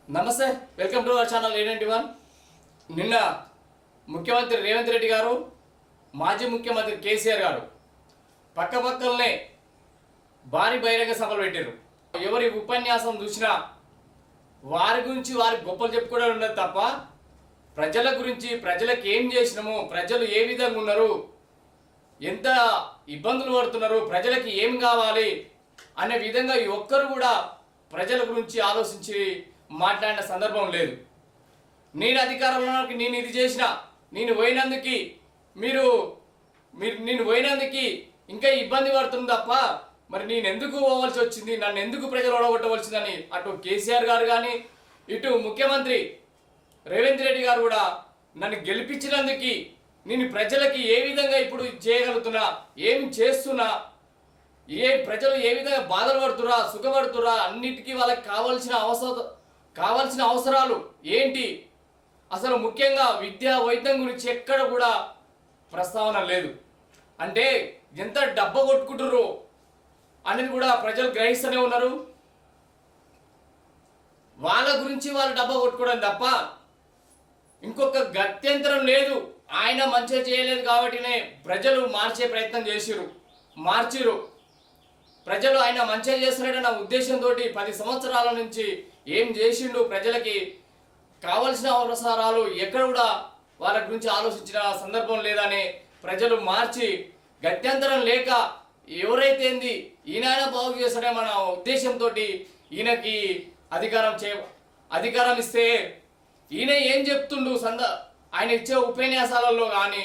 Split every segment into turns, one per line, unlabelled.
నమస్తే, welcome to our channel A91. నిన్న ముఖ్యమంత్రి రేవంత్ రెడ్డి గారు, మాజీ ముఖ్యమంత్రి కేసీఆర్ గారు పక్కపక్కలనే భారీ బహిరంగ సభలు పెట్టారు. ఎవరి ఉపన్యాసం చూసినా వారి గురించి వారి గొప్పలు చెప్పుకోవడం ఉన్నది తప్ప ప్రజల గురించి, ప్రజలకు ఏం చేసినాము, ప్రజలు ఏ విధంగా ఉన్నారు, ఎంత ఇబ్బందులు పడుతున్నారు, ప్రజలకి ఏం కావాలి అనే విధంగా ఈ ఒక్కరు కూడా ప్రజల గురించి ఆలోచించి మాట్లాడిన సందర్భం లేదు. నేను అధికారంలోకి నేను ఇది చేసిన, నేను పోయినందుకు నేను పోయినందుకు ఇంకా ఇబ్బంది పడుతుంది తప్ప మరి నేను ఎందుకు పోవాల్సి వచ్చింది, నన్ను ఎందుకు ప్రజలు ఓడగొట్టవలసిందని అటు కేసీఆర్ గారు కానీ ఇటు ముఖ్యమంత్రి రేవంత్ రెడ్డి గారు కూడా నన్ను గెలిపించినందుకు నేను ప్రజలకి ఏ విధంగా ఇప్పుడు చేయగలుగుతున్నా, ఏం చేస్తున్నా, ప్రజలు ఏ విధంగా బాధలు పడుతురా, సుఖపడుతురా, అన్నిటికీ వాళ్ళకి కావాల్సిన అవసరాలు ఏంటి, అసలు ముఖ్యంగా విద్యా వైద్యం గురించి ఎక్కడ కూడా ప్రస్తావన లేదు. అంటే ఎంత డబ్బ కొట్టుకుంటుర్రు అనేది కూడా ప్రజలు గ్రహిస్తూనే ఉన్నారు. వాళ్ళ గురించి వాళ్ళు డబ్బా కొట్టుకోవడం తప్ప ఇంకొక గత్యంతరం లేదు. ఆయన మంచిగా చేయలేదు కాబట్టినే ప్రజలు మార్చే ప్రయత్నం మార్చిరు. ప్రజలు ఆయన మంచిగా చేస్తున్నాడన్న ఉద్దేశంతో 10 సంవత్సరాల నుంచి ఏం చేసిండు, ప్రజలకి కావలసిన అవసరాలు ఎక్కడ కూడా వాళ్ళ గురించి ఆలోచించిన సందర్భం లేదని ప్రజలు మార్చి గత్యంతరం లేక ఎవరైతే ఈయన బాగు చేస్తాడే మన ఉద్దేశంతో ఈయనకి అధికారం ఇస్తే ఈయన ఏం చెప్తుండు ఆయన ఇచ్చే ఉపన్యాసాలలో కానీ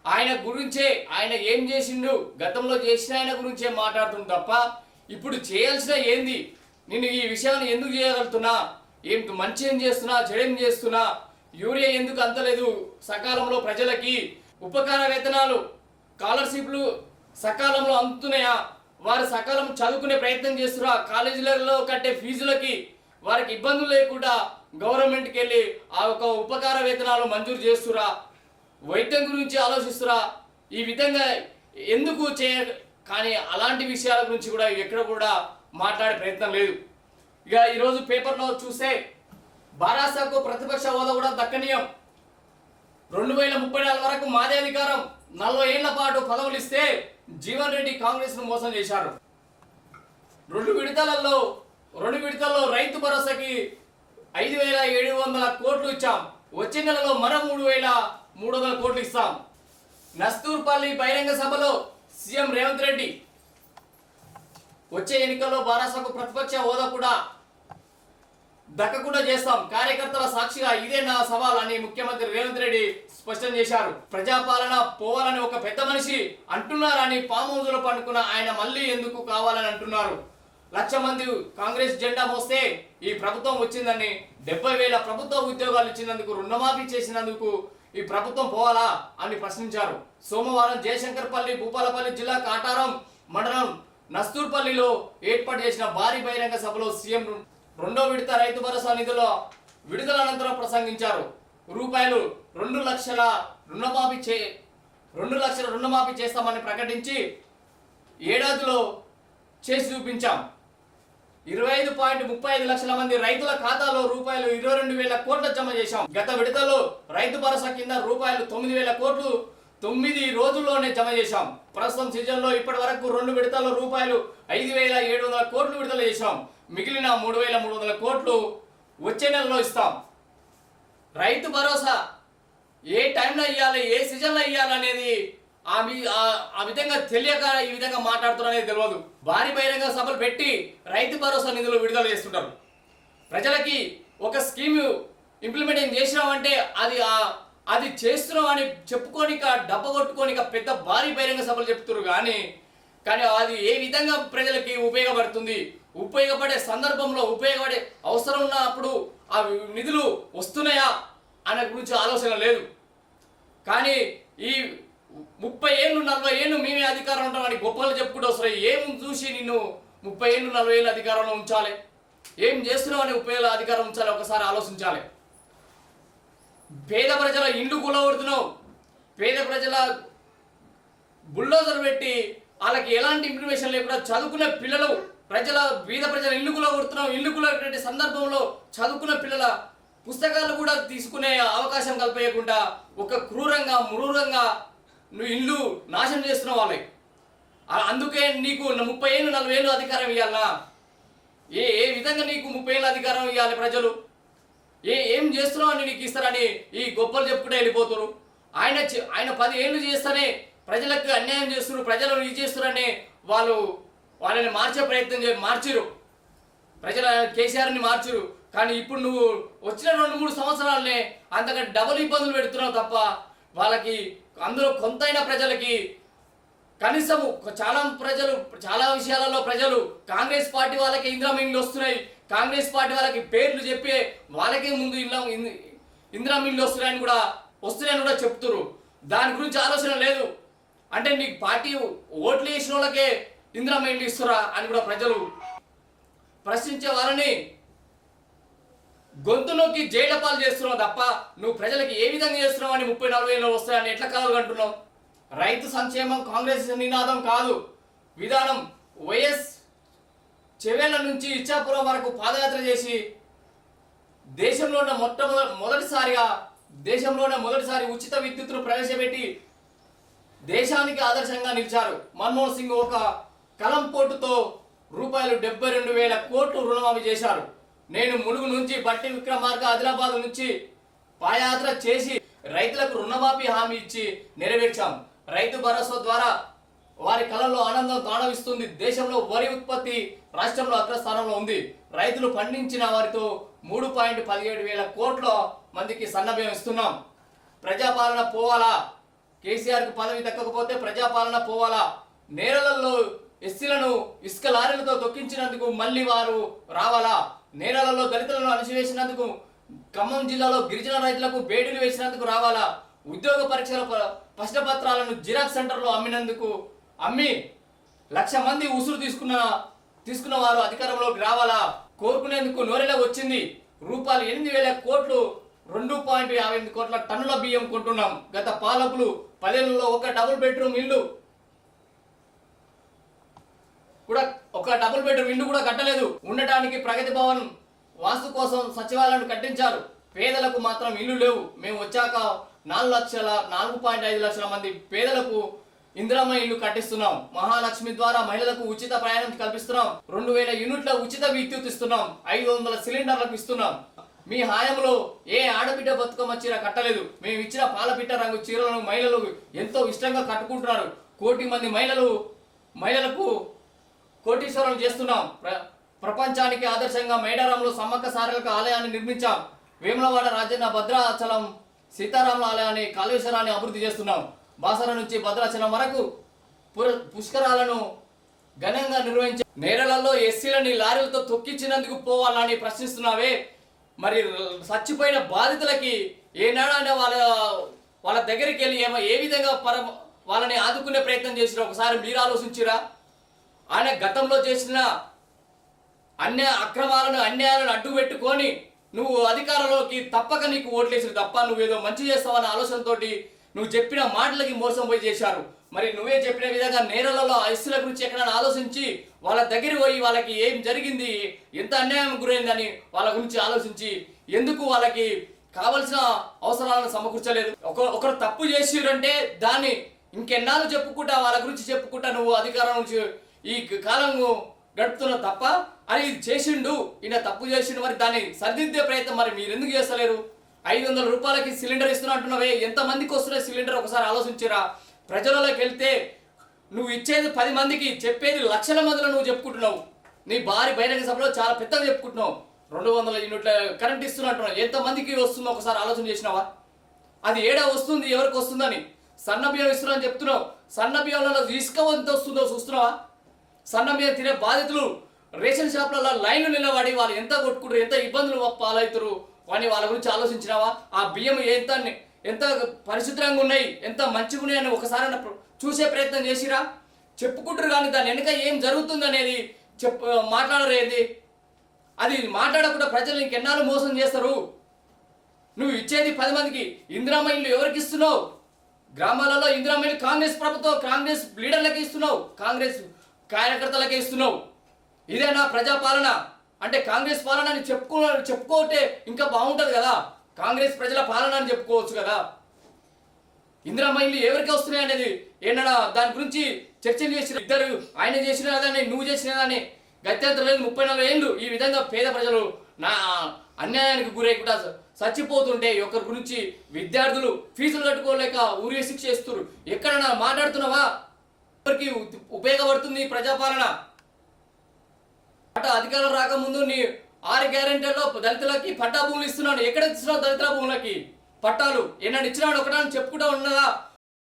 ఆయన గురించే, ఆయన ఏం చేసిండు, గతంలో చేసిన ఆయన గురించే మాట్లాడుతుంది తప్ప ఇప్పుడు చేయాల్సిన ఏంది, నేను ఈ విషయాన్ని ఎందుకు చేయగలుగుతున్నా, ఏం మంచి ఏం చేస్తున్నా, చెడేం చేస్తున్నా, యూరియా ఎందుకు అంతలేదు, సకాలంలో ప్రజలకి ఉపకార వేతనాలు, స్కాలర్షిప్లు సకాలంలో అందుతున్నాయా, వారు సకాలం చదువుకునే ప్రయత్నం చేస్తురా, కాలేజీలలో కట్టే ఫీజులకి వారికి ఇబ్బందులు లేకుండా గవర్నమెంట్కి వెళ్ళి ఆ ఒక ఉపకార వేతనాలు మంజూరు చేస్తురా, వైద్యం గురించి ఆలోచిస్తురా, ఈ విధంగా ఎందుకు కానీ అలాంటి విషయాల గురించి కూడా ఎక్కడ కూడా మాట్లాడే ప్రయత్నం లేదు. ఇక ఈరోజు పేపర్లో చూస్తే బారాసాకు ప్రతిపక్ష హోదా కూడా దక్కనీయం, 2034 వరకు మాదే అధికారం, 40 ఏళ్ల పాటు పదవులు ఇస్తే జీవన్ రెడ్డి కాంగ్రెస్ను మోసం చేశారు. 2 విడతల్లో రైతు భరోసాకి 5,700 కోట్లు ఇచ్చాం, వచ్చే నెలలో మరో 3,300 కోట్లు ఇస్తాం. నస్తూర్పల్లి బహిరంగ సభలో సీఎం రేవంత్ రెడ్డి వచ్చే ఎన్నికల్లో బారాసాకు ప్రతిపక్ష హోదా కూడా దక్కకుండా చేస్తాం, కార్యకర్తల సాక్షిగా ఇదే నా సవాల్ అని ముఖ్యమంత్రి రేవంత్ రెడ్డి స్పష్టం చేశారు. ప్రజాపాలన పోవాలని ఒక పెద్ద మనిషి అంటున్నారని ఫామ్ హౌస్ లో పండుకున్న ఆయన మళ్ళీ ఎందుకు కావాలని అంటున్నారు. 1,00,000 మంది కాంగ్రెస్ జెండా మోస్తే ఈ ప్రభుత్వం వచ్చిందని, 70,000 ప్రభుత్వ ఉద్యోగాలు ఇచ్చినందుకు, రుణమాఫీ చేసినందుకు ఈ ప్రభుత్వం పోవాలా అని ప్రశ్నించారు. సోమవారం జయశంకర్పల్లి, భూపాలపల్లి జిల్లా కాటారం మండలం నస్తూర్పల్లిలో ఏర్పాటు చేసిన భారీ బహిరంగ సభలో సీఎం 2వ విడత రైతు భరోసా నిధుల విడుదల అనంతరం ప్రసంగించారు. రూపాయలు 2 లక్షల రుణమాఫీ చేస్తామని ప్రకటించి ఏడాదిలో చేసి చూపించాం. 25.35 లక్షల మంది రైతుల ఖాతాలో రూపాయలు 22,000 కోట్ల జమ చేశాం. గత విడతలో రైతు భరోసా కింద రూపాయలు 9,000 కోట్లు 9 రోజుల్లోనే జమ చేశాం. ప్రస్తుతం సీజన్లో ఇప్పటి వరకు 2 విడతల్లో రూపాయలు 5,700 కోట్లు విడుదల చేశాం. మిగిలిన 3,300 కోట్లు వచ్చే నెలలో ఇస్తాం. రైతు భరోసా ఏ టైంలో ఇవ్వాలి, ఏ సీజన్లో ఇవ్వాలి అనేది ఆ విధంగా తెలియక ఈ విధంగా మాట్లాడుతున్నారనేది తెలియదు. భారీ బహిరంగ సభలు పెట్టి రైతు భరోసా నిధులు విడుదల చేస్తుంటారు. ప్రజలకి ఒక స్కీమ్ ఇంప్లిమెంట్ చేసినామంటే అది చేస్తున్నాం అని చెప్పుకోనిక, డబ్బ కొట్టుకోనిక పెద్ద భారీ బహిరంగ సభలు చెప్తున్నారు. కానీ అది ఏ విధంగా ప్రజలకి ఉపయోగపడుతుంది, ఉపయోగపడే సందర్భంలో, ఉపయోగపడే అవసరం ఉన్నప్పుడు ఆ నిధులు వస్తున్నాయా అనే గురించి ఆలోచన లేదు. కానీ ఈ 30 ఏళ్ళు 40 ఏళ్ళు మేమే అధికారంలో ఉంటామని గొప్పలు చెప్పుకుంటూ వస్తున్నాయి. ఏం చూసి నిన్ను 30 ఏళ్ళు 40 ఏళ్ళు అధికారంలో ఉంచాలి, ఏం చేస్తున్నావు అని అధికారం ఉంచాలి, ఒకసారి ఆలోచించాలి. పేద ప్రజల ఇండ్లు కూలగొడుతున్నావు, పేద ప్రజల బుల్డోజర్ పెట్టి వాళ్ళకి ఎలాంటి ఇన్ఫర్మేషన్ లేకుండా చదువుకునే పిల్లలు బీద ప్రజల ఇల్లు కొడుతున్నాం. ఇల్లు కూలటువంటి సందర్భంలో చదువుకున్న పిల్లల పుస్తకాలు కూడా తీసుకునే అవకాశం కల్పేయకుండా ఒక క్రూరంగా మురూరంగా నువ్వు ఇల్లు నాశనం చేస్తున్నావు వాళ్ళకి. అందుకే నీకు 30 ఏళ్ళు 40 ఏళ్ళు అధికారం ఇవ్వాలనా? ఏ విధంగా నీకు 30 ఏళ్ళ అధికారం ఇవ్వాలి ప్రజలు? ఏం చేస్తున్నావు అని నీకు ఇస్తారని ఈ గొప్పలు చెప్పుకుంటే వెళ్ళిపోతారు. ఆయన 10 ఏళ్ళు చేస్తేనే ప్రజలకు అన్యాయం చేస్తున్నారు, ప్రజలు ఇది చేస్తున్నారని వాళ్ళని మార్చే ప్రయత్నం మార్చిరు. ప్రజల కేసీఆర్ని మార్చిరు. కానీ ఇప్పుడు నువ్వు వచ్చిన 2-3 సంవత్సరాలనే అంతకంటే డబుల్ ఇబ్బందులు పెడుతున్నావు తప్ప వాళ్ళకి అందులో కొంతైనా ప్రజలకి కనీసము చాలా విషయాలలో ప్రజలు కాంగ్రెస్ పార్టీ వాళ్ళకి ఇందిరా మిల్లు వస్తున్నాయి, కాంగ్రెస్ పార్టీ వాళ్ళకి పేర్లు చెప్పి వాళ్ళకే ముందు ఇందిరా మిల్లు వస్తున్నాయని కూడా చెప్తున్నారు. దాని గురించి ఆలోచన లేదు. అంటే నీకు పార్టీ ఓట్లు వేసిన వాళ్ళకే ఇందిరా మిల్లు ఇస్తురా అని కూడా ప్రజలు ప్రశ్నించే వాళ్ళని గొంతులోకి జైళ్ల పాలు చేస్తున్నావు తప్ప నువ్వు ప్రజలకి ఏ విధంగా చేస్తున్నావు అని 30-40 ఏళ్ళు వస్తాయని ఎట్లా కలలు కంటున్నావు? రైతు సంక్షేమం కాంగ్రెస్ నినాదం కాదు, విధానం. వైఎస్ చెవేళ్ల నుంచి ఇచ్చాపురం వరకు పాదయాత్ర చేసి దేశంలోనే మొదటిసారి ఉచిత విద్యుత్తును ప్రవేశపెట్టి దేశానికి ఆదర్శంగా నిలిచారు. మన్మోహన్ సింగ్ ఒక కలం పోటుతో ₹72,000 కోట్లు రుణమాఫీ చేశారు. నేను ములుగు నుంచి బట్టి విక్రమార్క ఆదిలాబాద్ నుంచి పాదయాత్ర చేసి రైతులకు రుణమాఫీ హామీ ఇచ్చి నెరవేర్చాం. రైతు భరోసా ద్వారా వారి కళల్లో ఆనందం తాండవిస్తుంది. దేశంలో వరి ఉత్పత్తి రాష్ట్రంలో అగ్రస్థానంలో ఉంది. రైతులు పండించిన వారితో 3.17 కోట్ల మందికి సన్నబియ్యం ఇస్తున్నాం. ప్రజాపాలన పోవాలా? కేసీఆర్కు పదవి దక్కకపోతే ప్రజాపాలన పోవాలా? నేరలలో ఎస్సీలను ఇసుక లారీలతో తొక్కించినందుకు మళ్ళీ వారు రావాలా? నేరాలలో దళితులను అణిచివేసినందుకు ఖమ్మం జిల్లాలో గిరిజన రైతులకు బేడీలు వేసినందుకు రావాలా? ఉద్యోగ పరీక్షల ప్రశ్నపత్రాలను జిరాక్స్ సెంటర్లో అమ్మి 1,00,000 మంది ఉసురు తీసుకున్న వారు అధికారంలోకి రావాలా? కోరుకునేందుకు నోరెలా వచ్చింది. ₹8,000 కోట్లు 2.58 కోట్ల టన్నుల బియ్యం కొంటున్నాం. గత పాలకులు 10 ఏళ్లలో ఒక డబుల్ బెడ్రూమ్ ఇల్లు కూడా కట్టలేదు. ఉండటానికి ప్రగతి భవన్ వాస్తు కోసం సచివాలయాన్ని కట్టించారు. పేదలకు మాత్రం ఇల్లు లేవు. మేము వచ్చాక 4.5 లక్షల మంది పేదలకు ఇందిరమ్మ ఇల్లు కట్టిస్తున్నాం. మహాలక్ష్మి ద్వారా మహిళలకు ఉచిత ప్రయాణం కల్పిస్తున్నాం. 2,000 యూనిట్ల ఉచిత విద్యుత్ ఇస్తున్నాం. 500 సిలిండర్లకు ఇస్తున్నాం. మీ హాయంలో ఏ ఆడబిడ్డ బతుకమ్మ చీర కట్టలేదు. మేము ఇచ్చిన పాలపిట్ట రంగు చీరలను మహిళలు ఎంతో ఇష్టంగా కట్టుకుంటున్నారు. 1 కోటి మంది మహిళలకు కోటీశ్వరం చేస్తున్నాం. ప్రపంచానికి ఆదర్శంగా మేడారంలో సమ్మక్క సారలక ఆలయాన్ని నిర్మించాం. వేములవాడ రాజన్న భద్రాచలం సీతారాముల ఆలయాన్ని కాళేశ్వరాన్ని అభివృద్ధి చేస్తున్నాం. బాసర నుంచి భద్రాచలం వరకు పుష్కరాలను ఘనంగా నిర్వహించే నేరలలో ఎస్సీలని లారీలతో తొక్కించినందుకు పోవాలని ప్రశ్నిస్తున్నావే. మరి చచ్చిపోయిన బాధితులకి ఏనాడనే వాళ్ళ దగ్గరికి వెళ్ళి ఏ విధంగా వాళ్ళని ఆదుకునే ప్రయత్నం చేసినా ఒకసారి మీరు ఆలోచించిరా? ఆయన గతంలో చేసిన అన్యాయాలను అడ్డు పెట్టుకొని నువ్వు అధికారంలోకి తప్పక నీకు ఓట్లేసారు తప్ప నువ్వేదో మంచి చేస్తావన్న ఆలోచనతోటి నువ్వు చెప్పిన మాటలకి మోసం పోయి చేశారు. మరి నువ్వే చెప్పిన విధంగా నేరలలో ఎస్సీల గురించి ఎక్కడైనా ఆలోచించి వాళ్ళ దగ్గర పోయి వాళ్ళకి ఏం జరిగింది, ఎంత అన్యాయం గురైందని వాళ్ళ గురించి ఆలోచించి ఎందుకు వాళ్ళకి కావలసిన అవసరాలను సమకూర్చలేదు? ఒకరు తప్పు చేసిరంటే దాన్ని ఇంకెన్నాళ్ళు చెప్పుకుంటా వాళ్ళ గురించి చెప్పుకుంటా నువ్వు అధికారం నుంచి ఈ కాలం గడుపుతున్నావు తప్ప అది చేసిండు, ఈయన తప్పు చేసిండు, మరి దాన్ని సరిదిద్దే ప్రయత్నం మరి మీరు ఎందుకు చేస్తలేరు? 500 రూపాయలకి సిలిండర్ ఇస్తున్నా అంటున్నావే, ఎంతమందికి వస్తున్నాయి సిలిండర్ ఒకసారి ఆలోచించరా? ప్రజలలోకి వెళ్తే నువ్వు ఇచ్చేది 10 మందికి, చెప్పేది లక్షల మందిలో నువ్వు చెప్పుకుంటున్నావు. నీ భారీ బహిరంగ సభలో చాలా పెద్దగా చెప్పుకుంటున్నావు. 200 యూనిట్ల కరెంట్ ఇస్తున్నట్టున్నావు. ఎంతమందికి వస్తుందో ఒకసారి ఆలోచన చేసినావా? అది ఏడా వస్తుంది, ఎవరికి వస్తుందని? సన్న బియ్యం ఇస్తున్నా అని చెప్తున్నావు. సన్న బియ్యంలో ఇసుక ఎంత వస్తుందో చూస్తున్నావా? సన్న బియ్యం తినే బాధితులు రేషన్ షాప్లలో లైన్లు నిలబడి వాళ్ళు ఎంత కొట్టుకుంటారు, ఎంత ఇబ్బందులు పాలవుతారు అని వాళ్ళ గురించి ఆలోచించినావా? ఆ బియ్యం ఎంత పరిశుభ్రంగా ఉన్నాయి, ఎంత మంచిగా ఉన్నాయని ఒకసారి చూసే ప్రయత్నం చేసిరా? చెప్పుకుంటారు కానీ దాని వెనుక ఏం జరుగుతుంది అనేది మాట్లాడరేది. అది మాట్లాడకుండా ప్రజలు ఇంకెన్నాళ్ళు మోసం చేస్తారు. నువ్వు ఇచ్చేది 10 మందికి. ఇందిరమ్మ ఇల్లు ఎవరికి ఇస్తున్నావు? గ్రామాలలో ఇందిరమ్మ ఇల్లు కాంగ్రెస్ ప్రభుత్వం, కాంగ్రెస్ లీడర్లకే ఇస్తున్నావు, కాంగ్రెస్ కార్యకర్తలకే ఇస్తున్నావు. ఇదేనా ప్రజాపాలన అంటే? కాంగ్రెస్ పాలన అని చెప్పుకోవటే ఇంకా బాగుంటది కదా, కాంగ్రెస్ ప్రజల పాలన అని చెప్పుకోవచ్చు కదా. ఇందిరమ్మ ఇల్లు ఎవరికి వస్తున్నాయి అనేది ఏంటన్నా దాని గురించి చర్చలు చేసిన ఇద్దరు, ఆయన చేసిన దాన్ని నువ్వు చేసిన దాన్ని గత్యంతరం లేదు. 34 ఏళ్ళు ఈ విధంగా పేద ప్రజలు నా అన్యాయానికి గురైకుండా చచ్చిపోతుంటే ఒకరి గురించి విద్యార్థులు ఫీజులు కట్టుకోలేక ఊరి శిక్ష చేస్తున్నారు. ఎక్కడన్నా మాట్లాడుతున్నావా? ఎవరికి ఉపయోగపడుతుంది ప్రజాపాలన? అధికారం రాకముందు నీ 6 గ్యారెంటీల్లో దళితులకి పట్టా భూములు ఇస్తున్నాను. ఎక్కడ ఇస్తున్నావు దళితుల భూములకి పట్టాలు? ఏమన్నా ఇచ్చినాడు ఒకటని చెప్పుకుంటా ఉన్నదా?